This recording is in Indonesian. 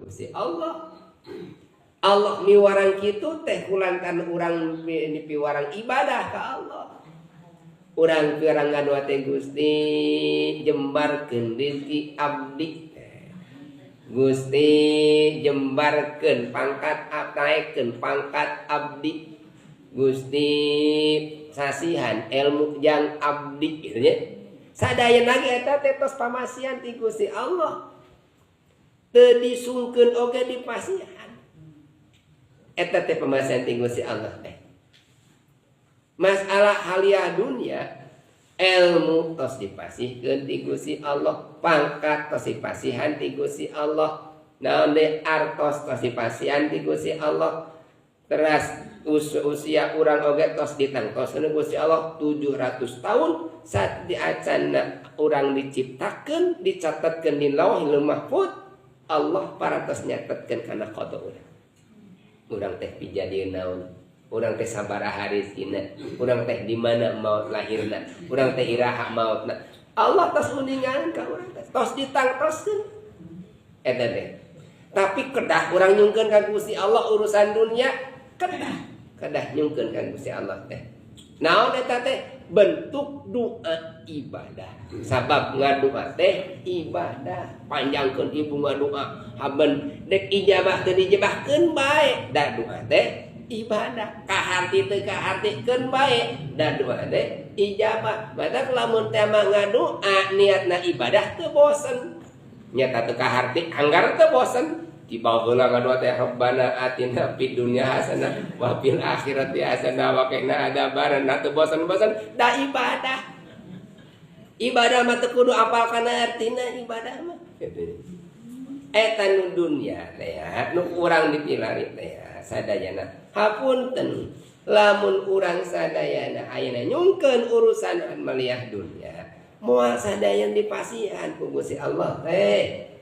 Gusti Allah. Allah miwarang kitu teh kulantan urang piwarang ibadah ka Allah. Urang piwarang ngadua teh Gusti jembarkeun rezeki abdi. Gusti jembarkeun pangkat naikeun pangkat abdi. Gusti sasihan ilmu jang abdi kitu nya. Sadaya lagi eta teh tos pamasian ti Gusti Allah. Teu disungkeun oge dipasihan. Eta teh pamasian ti Gusti Allah teh. Masalah halia dunia ilmu tos dipasihkeun ti Gusti Allah, pangkat tos dipasihan ti Gusti Allah, naon deui artos tos dipasihan ti Gusti Allah. Teras usia urang oge tos ditangtoskeun Gusti Allah 700 tahun saat diacanna urang diciptakeun dicatatkeun di Lauhul Mahfuz. Allah parantos nyatetkeun kana qada urang. Urang teh pijadieun naon? Urang teh sabaraha rezekina? Urang teh di mana maut lahirna? Urang teh iraha mautna? Allah tos uningan ka urang teh. Tos ditangtoskeun. Eta teh. Tapi kedah urang nyungkeun ka Gusti Allah urusan dunia kedah nyungkeun ka Gusti Allah teh. Naon eta teh? Bentuk doa ibadah. Sabab ngadua teh ibadah. Panjangkeun ibu ngadua haben dek ijabah teu dijebahkeun bae. Da doa teh ibadah. Kaharti teu kahartikeun bae. Da doa teh ijabah. Badak lamun teh mah ngadua niatna ibadah teu bosen. Nyata teu kaharti anggar teu bosen. Tiba heula ngadua teh Rabbana atina fid dunya hasanah wa fil akhirati hasanah wa qina adzabannar. Teu bosan-bosan da ibadah. Ibadah mah teu kudu apal kana artina ibadah mah. Eta nu dunya teh nu urang dipilari teh sadayana. Hapunten lamun urang sadayana ayeuna nyungkeun urusan maliah dunya moal sadayan dipasihan ku Gusti Allah teh.